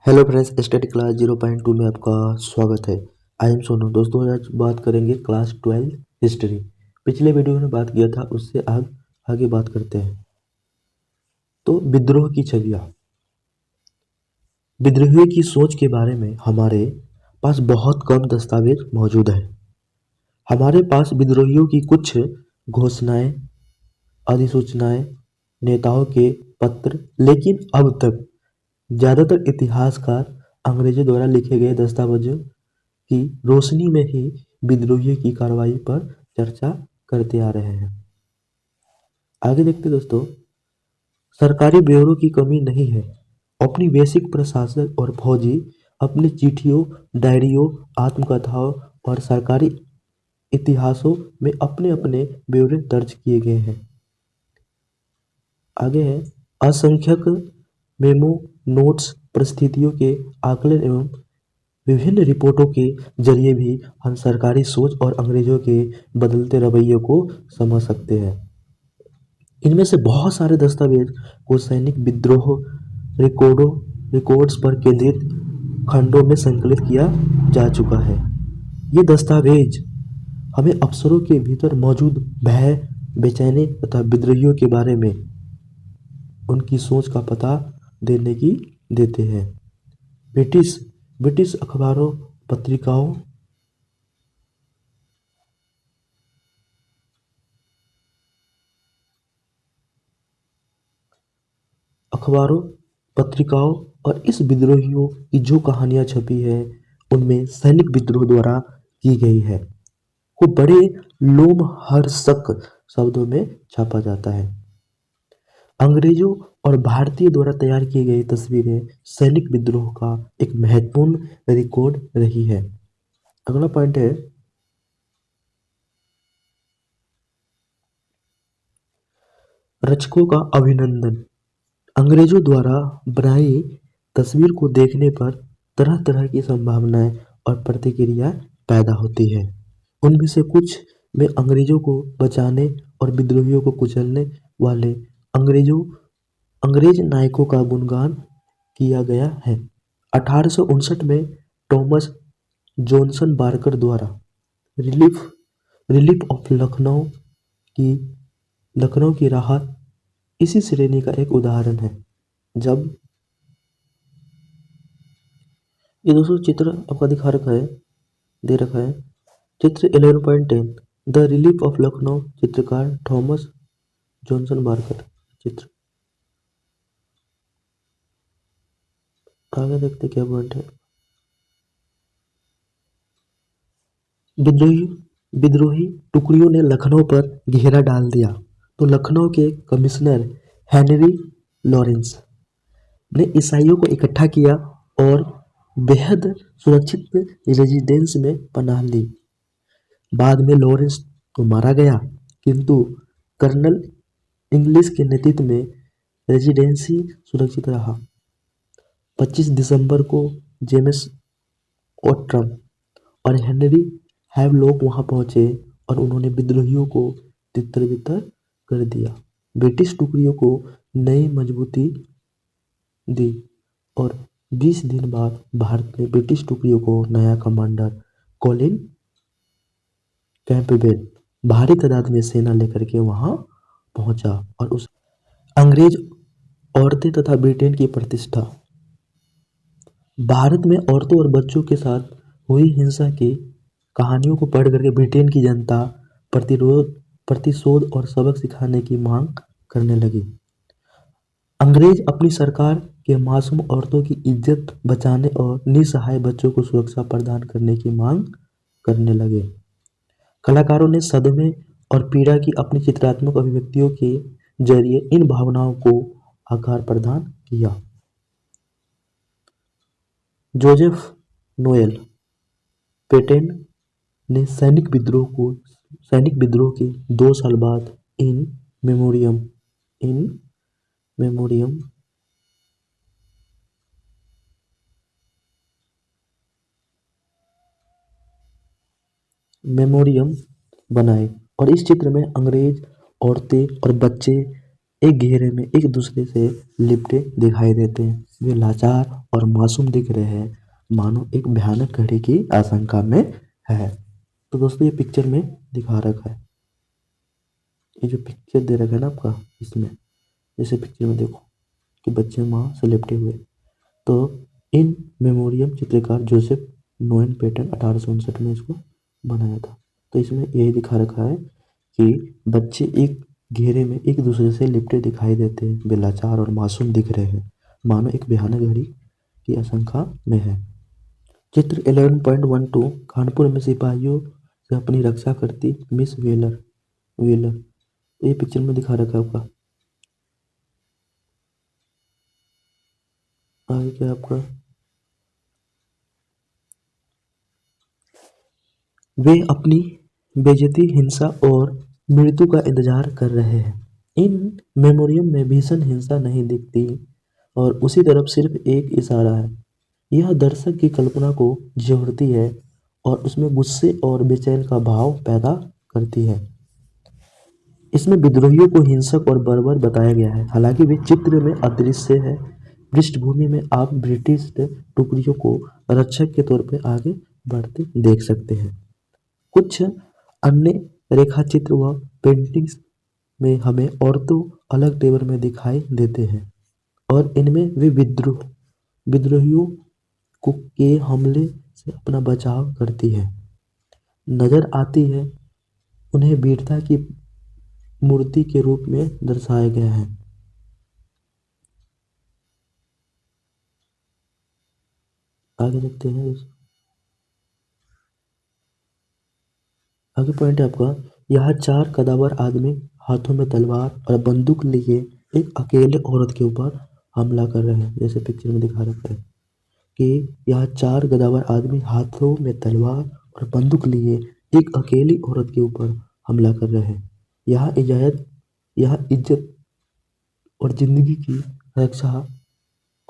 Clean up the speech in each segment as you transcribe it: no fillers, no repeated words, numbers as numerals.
Hello friends, study class 0.2 में आपका स्वागत है। I am Sonu. दोस्तों, आज बात करेंगे क्लास 12 हिस्ट्री। पिछले वीडियो में बात किया था, उससे आगे बात करते हैं। तो विद्रोह की छवियाँ। विद्रोहियों की सोच के बारे में हमारे पास बहुत कम दस्तावेज मौजूद है। हमारे पास विद्रोहियों की कुछ घोषणाएं, अधिसूचनाएं, नेताओं के पत्र, लेकिन अब तक ज़्यादातर इतिहासकार अंग्रेजों द्वारा लिखे गए दस्तावेजों की रोशनी में ही विद्रोहियों की कार्रवाई पर चर्चा करते आ रहे हैं। आगे देखते दोस्तों। सरकारी ब्यूरो की कमी नहीं है। अपनी बेसिक प्रशासक और फौजी अपनी चिट्ठियों, डायरियों, आत्मकथाओं और सरकारी इतिहासों में अपने अपने ब्यौरे दर्ज किए गए हैं। आगे है असंख्यक मेमो, नोट्स, परिस्थितियों के आकलन एवं विभिन्न रिपोर्टों के जरिए भी हम सरकारी सोच और अंग्रेजों के बदलते रवैये को समझ सकते हैं। इनमें से बहुत सारे दस्तावेज को सैनिक विद्रोह रिकॉर्ड्स पर केंद्रित खंडों में संकलित किया जा चुका है। ये दस्तावेज हमें अफसरों के भीतर मौजूद भय, बेचैनी तथा विद्रोहियों के बारे में उनकी सोच का पता देते हैं। ब्रिटिश अखबारों, पत्रिकाओं, पत्रिकाओं और इस विद्रोहियों की जो कहानियां छपी है, उनमें सैनिक विद्रोह द्वारा की गई है, वो बड़े लोमहर्षक शब्दों में छापा जाता है। अंग्रेजों और भारतीय द्वारा तैयार की गई तस्वीरें सैनिक विद्रोह का एक महत्वपूर्ण रिकॉर्ड रही है। अगला पॉइंट है रचकों का अभिनंदन। अंग्रेजों द्वारा बनाई तस्वीर को देखने पर तरह तरह की संभावनाएं और प्रतिक्रिया पैदा होती है। उनमें से कुछ में अंग्रेजों को बचाने और विद्रोहियों को कुचलने वाले अंग्रेज नायकों का गुणगान किया गया है। 1859 में थॉमस जॉनसन बार्कर द्वारा रिलीफ रिलीफ ऑफ की लखनऊ की राहत इसी श्रेणी का एक उदाहरण है। जब ये दोस्तों चित्र आपका दिखा रखा है, दे रखा है। चित्र 11.10 द रिलीफ ऑफ लखनऊ, चित्रकार थॉमस जॉनसन बार्कर। चित्र आगे देखते क्या पॉइंट है। विद्रोही विद्रोही टुकड़ियों ने लखनऊ पर घेरा डाल दिया तो लखनऊ के कमिश्नर हेनरी लॉरेंस ने ईसाइयों को इकट्ठा किया और बेहद सुरक्षित रेजिडेंस में पनाह ली। बाद में लॉरेंस तो मारा गया, किंतु कर्नल इंग्लिश के नेतृत्व में रेजिडेंसी सुरक्षित रहा। 25 दिसंबर को जेम्स ओट्रम और हेनरी हैवलॉक वहां पहुंचे और उन्होंने विद्रोहियों को तितर-बितर कर दिया। ब्रिटिश टुकड़ियों को नई मजबूती दी और 20 दिन बाद भारत में ब्रिटिश टुकड़ियों को नया कमांडर कॉलिन कैंपबेल भारी तादाद में सेना लेकर के वहां पहुंचा और उस अंग्रेज औरतें तथा ब्रिटेन की प्रतिष्ठा। भारत में औरतों और बच्चों के साथ हुई हिंसा की कहानियों को पढ़ करके ब्रिटेन की जनता प्रतिशोध और सबक सिखाने की मांग करने लगी। अंग्रेज अपनी सरकार के मासूम औरतों की इज्जत बचाने और निसहाय बच्चों को सुरक्षा प्रदान करने की मांग करने लगे। कलाकारों ने सदमे और पीड़ा की अपनी चित्रात्मक अभिव्यक्तियों के जरिए इन भावनाओं को आकार प्रदान किया। जोसेफ नोएल पेटेंट ने सैनिक विद्रोह के 2 साल बाद इन मेमोरियम बनाए और इस चित्र में अंग्रेज औरतें और बच्चे एक घेरे में एक दूसरे से लिपटे दिखाई देते हैं। वे लाचार और मासूम दिख रहे हैं, मानो एक भयानक घड़ी की आशंका में है। तो दोस्तों ये पिक्चर में दिखा रखा है, ये जो पिक्चर दे रखा है ना आपका, इसमें जैसे पिक्चर में देखो कि बच्चे माँ से लिपटे हुए। तो इन मेमोरियम चित्रकार जोसेफ नोएन पैटर्न 1859 में इसको बनाया था। तो इसमें यही दिखा रखा है कि बच्चे एक घेरे में एक दूसरे से लिपटे दिखाई देते हैं, वे लाचार और मासूम दिख रहे हैं, मानो एक भयानक घड़ी की आशंका में है। चित्र 11.12 कानपुर में सिपाहियों से अपनी रक्षा करती मिस वेलर वेलर। तो ये पिक्चर में दिखा रखा है आपका। आगे क्या आपका, वे अपनी बेइज्जती, हिंसा और मृत्यु का इंतजार कर रहे हैं। इन मेमोरियम में भीषण हिंसा नहीं दिखती और उसी तरफ सिर्फ एक इशारा है। यह दर्शक की कल्पना को जोड़ती है और उसमें गुस्से और बेचैन का भाव पैदा करती है। इसमें विद्रोहियों को हिंसक और बर्बर बताया गया है, हालांकि वे चित्र में अदृश्य है। पृष्ठभूमि में आप ब्रिटिश टुकड़ियों को रक्षक के तौर पर आगे बढ़ते देख सकते हैं। कुछ अन्य रेखाचित्र व पेंटिंग्स में हमें औरतों अलग टेबल में दिखाई देते हैं और इनमें वे विद्रोहियों को के हमले से अपना बचाव करती है नजर आती है। उन्हें वीरता की मूर्ति के रूप में दर्शाया गया है। आगे देखते हैं। आगे पॉइंट है आपका, यहाँ 4 कदावर आदमी हाथों में तलवार और बंदूक लिए एक अकेले औरत के ऊपर हमला कर रहे हैं। जैसे पिक्चर में दिखा रखा है कि यहाँ 4 गदावर आदमी हाथों में तलवार और बंदूक लिए एक अकेली औरत के ऊपर हमला कर रहे हैं। यहाँ इज्जत और जिंदगी की रक्षा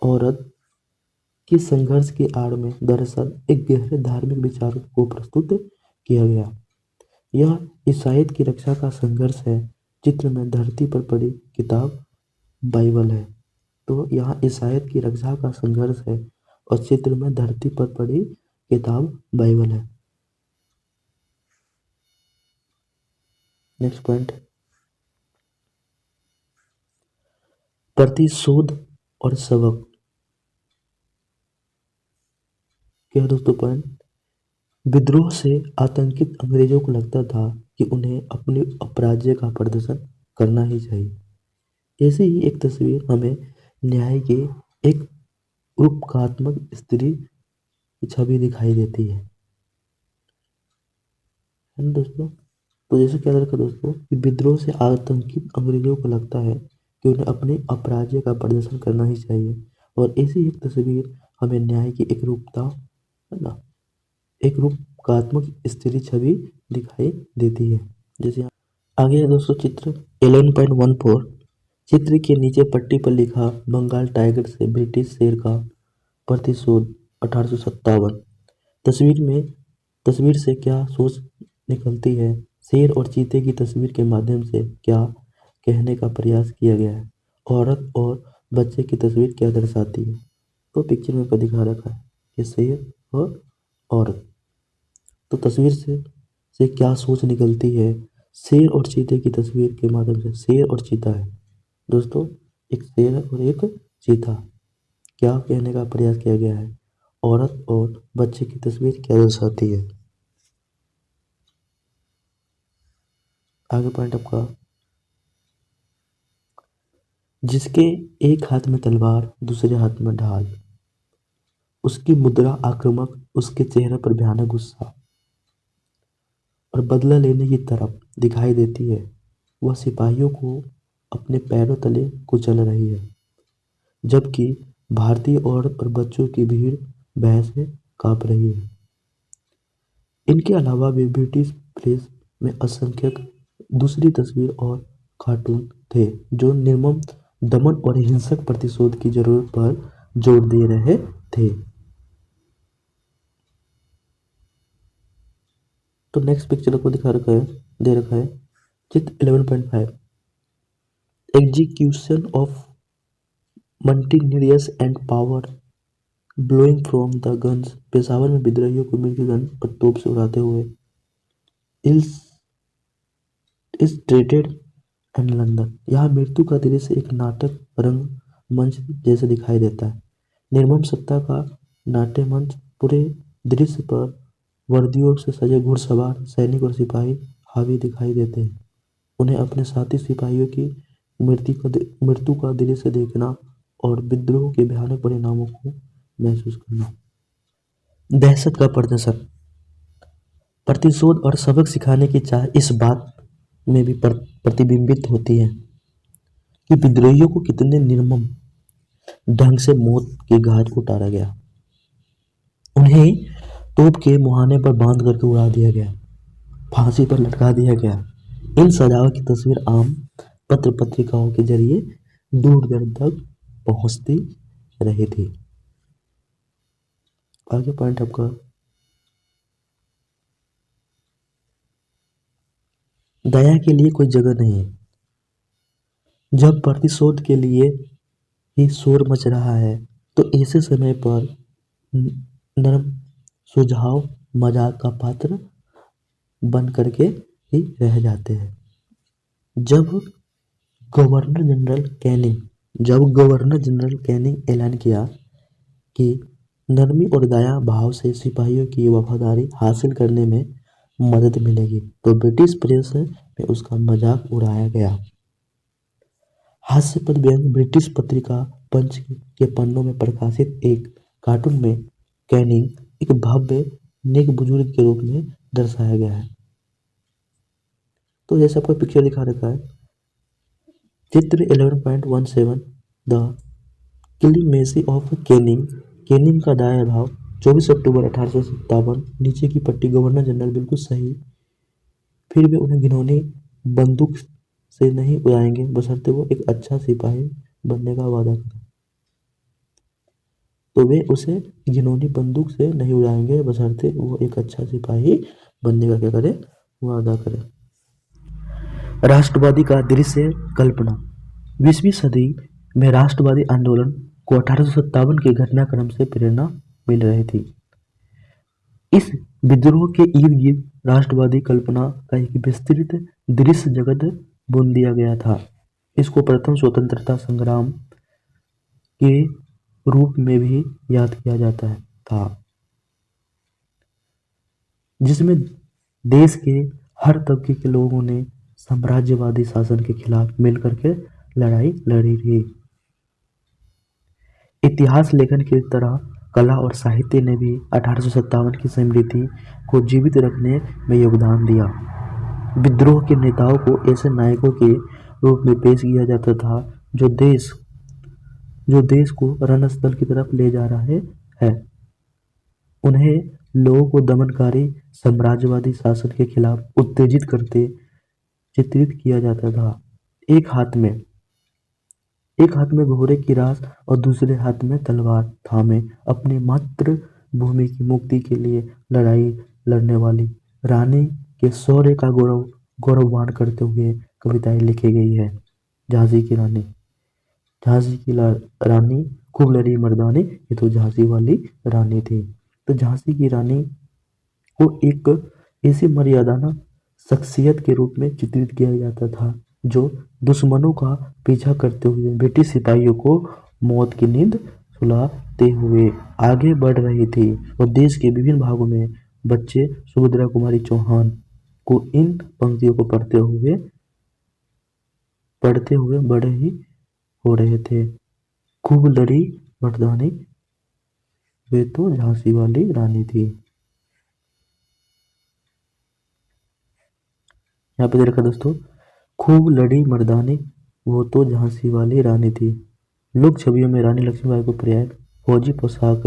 औरत के संघर्ष की आड़ में दरअसल एक गहरे धार्मिक विचारों को प्रस्तुत किया गया। यह ईसाईयत की रक्षा का संघर्ष है। चित्र में धरती पर पड़ी किताब बाइबल है। तो यहाँ ईसाईयत की रक्षा का संघर्ष है और चित्र में धरती पर पड़ी किताब बाइबल है। नेक्स्ट पॉइंट, प्रतिशोध और सबक। क्या है दोस्तों पॉइंट, विद्रोह से आतंकित अंग्रेजों को लगता था कि उन्हें अपनी अपराज्य का प्रदर्शन करना ही चाहिए। ऐसी ही एक तस्वीर हमें न्याय की एक रूपकात्मक स्त्री की छवि दिखाई देती है ना दोस्तों। तो जैसे क्या रखा दोस्तों कि विद्रोह से आतंकित अंग्रेजों को लगता है कि उन्हें अपने अपराज्य का प्रदर्शन करना ही चाहिए और ऐसी एक तस्वीर हमें न्याय की एक रूपता है ना, एक रूपकात्मक स्त्री छवि दिखाई देती है। जैसे आगे है दोस्तों चित्र 11.14। चित्र के नीचे पट्टी पर लिखा बंगाल टाइगर से ब्रिटिश शेर का प्रतिशोध 1857। तस्वीर से क्या सोच निकलती है, शेर और चीते की तस्वीर के माध्यम से क्या कहने का प्रयास किया गया है, औरत और बच्चे की तस्वीर क्या दर्शाती है। तो पिक्चर में दिखा रखा है कि शेर और औरत। तो तस्वीर से क्या सोच निकलती है, शेर और चीते की तस्वीर के माध्यम से। शेर और चीता है दोस्तों, एक शेर और एक चीता, क्या कहने का प्रयास किया गया है, औरत और बच्चे की तस्वीर क्या दर्शाती है। आगे पॉइंट आपका, जिसके एक हाथ में तलवार दूसरे हाथ में ढाल, उसकी मुद्रा आक्रामक, उसके चेहरे पर भयानक गुस्सा और बदला लेने की तरफ दिखाई देती है। वह सिपाहियों को अपने पैरों तले कुचल रही है, जबकि भारतीय औरत और बच्चों की भीड़ भय से कांप रही है। इनके अलावा भी ब्रिटिश प्रेस में असंख्यक दूसरी तस्वीर और कार्टून थे जो निर्मम दमन और हिंसक प्रतिशोध की जरूरत पर जोर दे रहे थे। तो नेक्स्ट पिक्चर को दिखा रखा है, दे रखा है चित्र 11.5। Execution of mutineers and power blowing from the guns, Peshawar में विद्रोहियों को मृत्युदंड और तोप से उड़ाते हुए। इस ट्रेटेड एंड लंदन, यहाँ मृत्यु का दृश्य एक नाटक रंग मंच जैसे दिखाई देता है। निर्मम सत्ता का नाट्य मंच, पूरे दृश्य पर वर्दियों से सजे घुड़सवार सैनिक और सिपाही हावी दिखाई देते हैं। उन्हें अपने साथी सिपाहियों की मृत्यु का दृश्य देखना और विद्रोह के भयानक परिणामों को महसूस करना। दहशत का प्रदर्शन, प्रतिशोध और सबक सिखाने की चाह इस बात में भी प्रतिबिंबित होती है कि विद्रोहियों को कितने निर्मम ढंग से मौत के घाट को उतारा गया। उन्हें तोप के मुहाने पर बांध करके उड़ा दिया गया, फांसी पर लटका दिया गया। इन सजाओं की तस्वीर आम पत्र पत्रिकाओं के जरिए दूर दूर तक पहुंचती रही थी। आगे पॉइंट आपका, दया के लिए कोई जगह नहीं है। जब प्रतिशोध के लिए ही शोर मच रहा है तो ऐसे समय पर नरम सुझाव मजाक का पात्र बन करके ही रह जाते हैं। जब गवर्नर जनरल कैनिंग ऐलान किया कि नरमी और दया भाव से सिपाहियों की वफादारी हासिल करने में मदद मिलेगी, तो ब्रिटिश प्रेस में उसका मजाक उड़ाया गया। हास्यास्पद व्यंग, ब्रिटिश पत्रिका पंच के पन्नों में प्रकाशित एक कार्टून में कैनिंग एक भव्य नेक बुजुर्ग के रूप में दर्शाया गया है। तो जैसे आपको पिक्चर दिखा रखा है, चित्र 11.17, द क्लीमेसी ऑफ कैनिंग का दाया भाव 24 अक्टूबर 1857। नीचे की पट्टी, गवर्नर जनरल बिल्कुल सही, फिर भी उन्हें घिनौनी बंदूक से नहीं उड़ाएंगे बशर्ते वो एक अच्छा सिपाही बनने का वादा करें। तो वे उसे घिनौनी बंदूक से नहीं उड़ाएंगे बशर्ते वो एक अच्छा सिपाही बनने का क्या करे, वादा करे। राष्ट्रवादी का दृश्य कल्पना, 20वीं सदी में राष्ट्रवादी आंदोलन को 1857 के घटनाक्रम से प्रेरणा मिल रही थी। इस विद्रोह के इर्द गिर्द राष्ट्रवादी कल्पना का एक विस्तृत दृश्य जगत बुन दिया गया था। इसको प्रथम स्वतंत्रता संग्राम के रूप में भी याद किया जाता था, जिसमें देश के हर तबके के लोगों ने साम्राज्यवादी शासन के खिलाफ मिलकर के लड़ाई लड़ी थी। इतिहास लेखन की तरह कला और साहित्य ने भी 1857 की समृद्धि को जीवित रखने में योगदान दिया। विद्रोह के नेताओं को ऐसे नायकों के रूप में पेश किया जाता था जो देश को रणस्थल की तरफ ले जा रहे हैं। उन्हें लोगों को दमनकारी साम्राज्यवादी शासन के खिलाफ उत्तेजित करते चित्रित किया जाता था। एक हाथ में घोड़े की रास और दूसरे हाथ में तलवार थामे अपनी मातृभूमि की मुक्ति के लिए लड़ाई लड़ने वाली रानी के शौर्य का गौरवगान करते हुए कविताएं लिखी गई है। झांसी की रानी खूब लड़ी मर्दानी, ये तो झांसी वाली रानी थी। तो झांसी की रानी को एक ऐसी मर्यादाना शख्सियत के रूप में चित्रित किया जाता था जो दुश्मनों का पीछा करते हुए ब्रिटिश सिपाहियों को मौत की नींद सुलाते हुए आगे बढ़ रही थी। और देश के विभिन्न भागों में बच्चे सुभद्रा कुमारी चौहान को इन पंक्तियों को पढ़ते हुए बड़े ही हो रहे थे। खूब लड़ी मर्दानी, वे तो झांसी वाली रानी थी। यहाँ पे देखा दोस्तों, खूब लड़ी मर्दानी, वो तो झांसी वाली रानी थी। लोक छवियों में रानी लक्ष्मीबाई को पर्याय फौजी पोशाक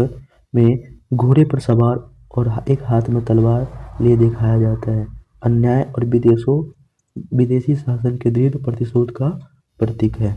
में घोड़े पर सवार और एक हाथ में तलवार लिए दिखाया जाता है। अन्याय और विदेशी शासन के दृढ़ प्रतिशोध का प्रतीक है।